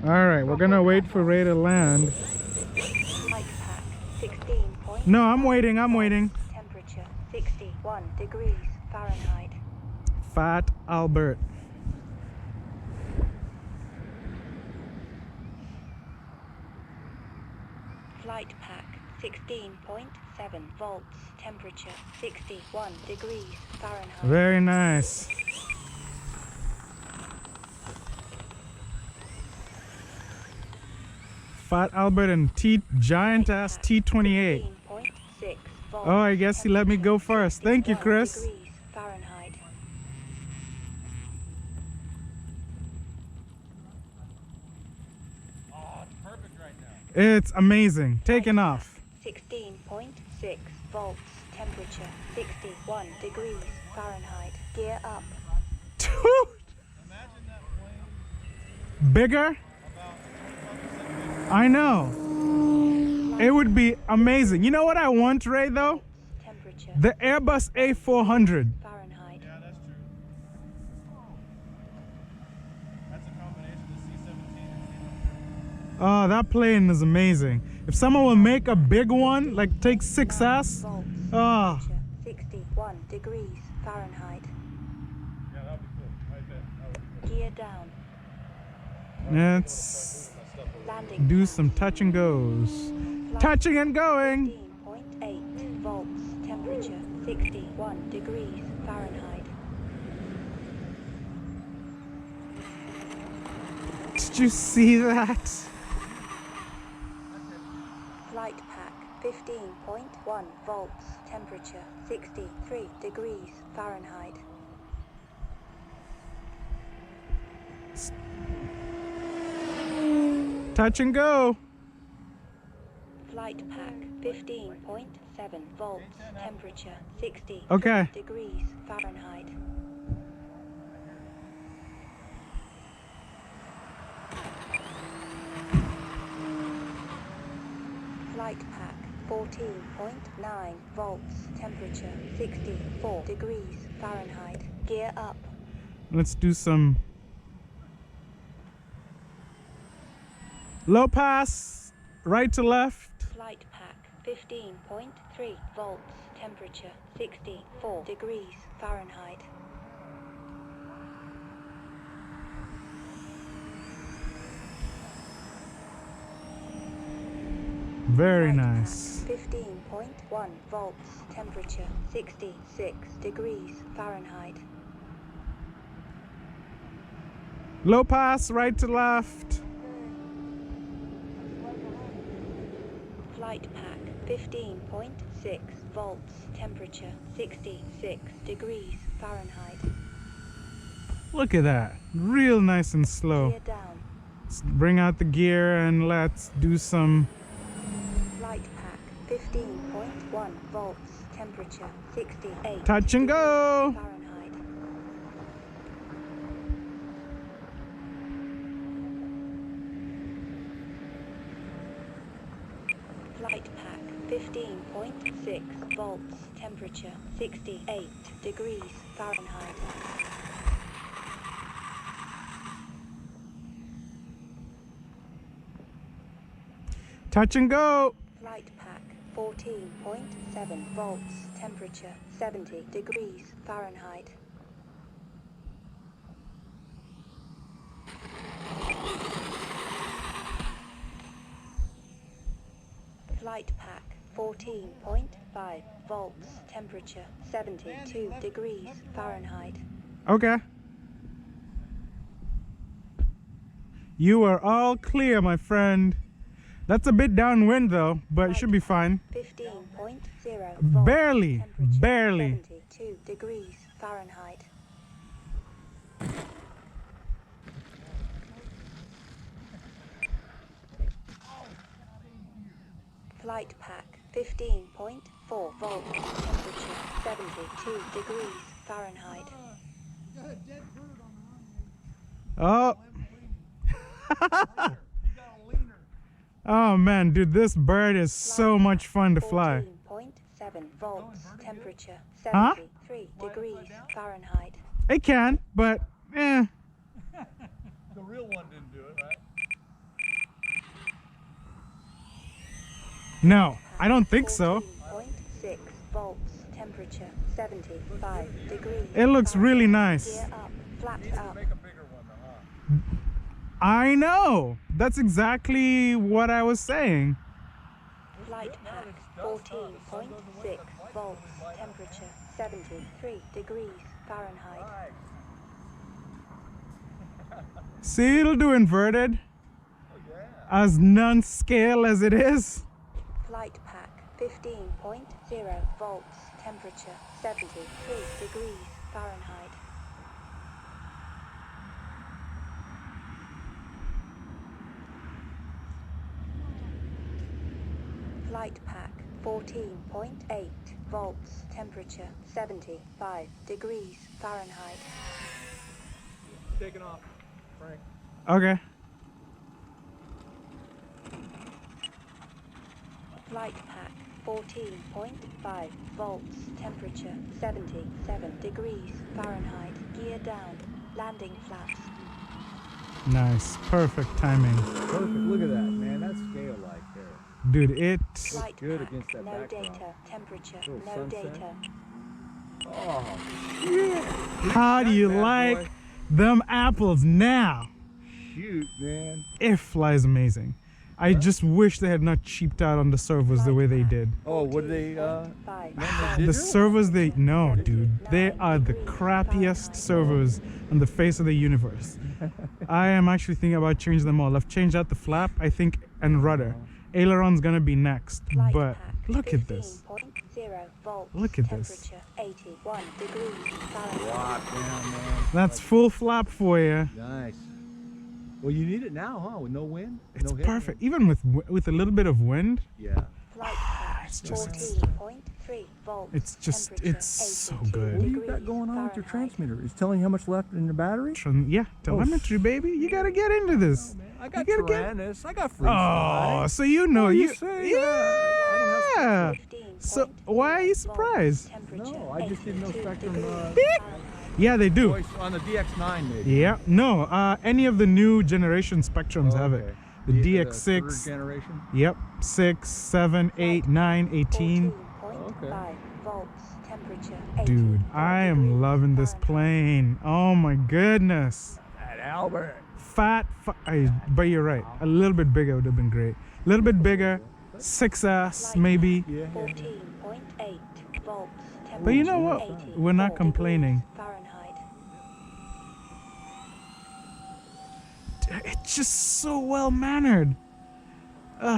Alright, we're gonna wait for Ray to land. Flight pack 16 point. No, I'm waiting. Temperature 61 degrees Fahrenheit. Fat Albert. Flight pack 16.7 volts. Temperature 61 degrees Fahrenheit. Very nice. Fat Albert and giant ass T-28. 16.6 volts. Oh, I guess he let me go first. Thank you, Chris. Degrees Fahrenheit. Oh, it's perfect right now. It's amazing. Taking off. 16.6 volts. Temperature 61 degrees Fahrenheit. Gear up. Dude, Imagine that plane bigger? about 25% I know. It would be amazing. You know what I want, Ray, though? Temperature The Airbus A400. Fahrenheit. Yeah, that's true. That's a combination of C-17 and C-130. Oh, that plane is amazing. If someone will make a big one, like take 6S, Volts. oh, Temperature 61 degrees Fahrenheit. Yeah, that would be cool. I bet. That would be cool. Gear down. let's Landing. do some touch and goes. Touching and going. 15.8 volts. Temperature 61 degrees Fahrenheit. Did you see that? Flight pack 15.1 volts. Temperature 63 degrees Fahrenheit. Touch and go. Flight pack 15.7 volts. Temperature 60 Okay. degrees Fahrenheit. Flight pack 14.9 volts. Temperature 64 degrees Fahrenheit. Gear up. Let's do some low pass, right to left. Flight pack 15.3 volts. Temperature 64 degrees Fahrenheit. Very Flight nice. pack 15.1 volts. Temperature 66 degrees Fahrenheit. Low pass, right to left. Flight pack 15.6 volts. Temperature 66 degrees Fahrenheit. Look at that. Real nice and slow. Gear down. Let's bring out the gear and let's do some Flight pack 15.1 volts. Temperature 68 touch and go. degrees Fahrenheit. Flight pack 15.6 volts. Temperature 68 degrees Fahrenheit. Touch and go. Flight pack 14.7 volts. Temperature 70 degrees Fahrenheit. Flight pack 14.5 volts. Temperature 72 degrees Fahrenheit. Okay. You are all clear, my friend. That's a bit downwind though, but it should be fine. 15.0 volts. Barely, Temperature barely. 72 degrees Fahrenheit. Flight pack 15.4 volts. Temperature 72 degrees Fahrenheit. Oh. Oh man, dude, this bird is so much fun to fly. 14.7 volts. Temperature Huh? 73 degrees Fahrenheit. It can, but The real one didn't do it, right? No, I don't think so. 14.6 volts. Temperature 75 degrees. It looks really nice. Gear up. Flaps up. Make a bigger one though, huh? I know. That's exactly what I was saying. Flight pack 14.6 volts. Temperature 73 degrees Fahrenheit. See, it'll do inverted. As non-scale as it is. Flight pack 15.0 volts. Temperature 73 degrees Fahrenheit. Flight pack 14.8 volts. Temperature 75 degrees Fahrenheit. Taking off, Frank. Okay. Flight pack 14.5 volts. Temperature 77 degrees Fahrenheit. Gear down. Landing flaps. Nice. Perfect timing. Perfect. Look at that, man. That's scale like there. Dude, it... Flight good pack, against that no backdrop. data. Temperature, Little no sunset. data. Oh, shit. How do you That bad like boy. them apples now? Shoot, man. It flies amazing. I just wish they had not cheaped out on the servos the way they did. Oh, what do they, 14.5 The servos they... No, dude. They are the crappiest servos on the face of the universe. I am actually thinking about changing them all. I've changed out the flap, I think, and rudder. Aileron's gonna be next. Flight But pack, look at this. 15.0 volts. Look at this. Temperature 81 degrees Fahrenheit. Lock down, man. That's full flap for you. Nice. Well, you need it now, huh? With no wind? It's no headwind? perfect. Even with a little bit of wind, Yeah. Flight pack It's just- 14.3 volts. it's just- Temperature it's so 82 good. What do you got degrees going on with your Fahrenheit. transmitter? Is it telling you how much left in the battery? yeah, telemetry, baby. You gotta get into this. I got You gotta get- Tyrannus. I got free Oh, so you know What do you you. say? Yeah. 15.0 So why are you volts. surprised? Temperature No, I just didn't know 82 Spectrum, degrees uh, Fahrenheit. Yeah, they do. Voice on the DX9 maybe. Yeah. No. Any of the new generation Spectrums have it. Okay. The third DX6. generation. Yep. 6, 7, 8, 9, 18. 14.5 volts. Temperature Dude, 84 I am degrees loving this Fahrenheit. plane. Oh my goodness. At Albert. But you're right. A little bit bigger would have been great. A little bit bigger. 6S maybe. Yeah. 14.8 volts. But you know what? Temperature We're not 84 complaining. degrees Fahrenheit. It's just so well mannered.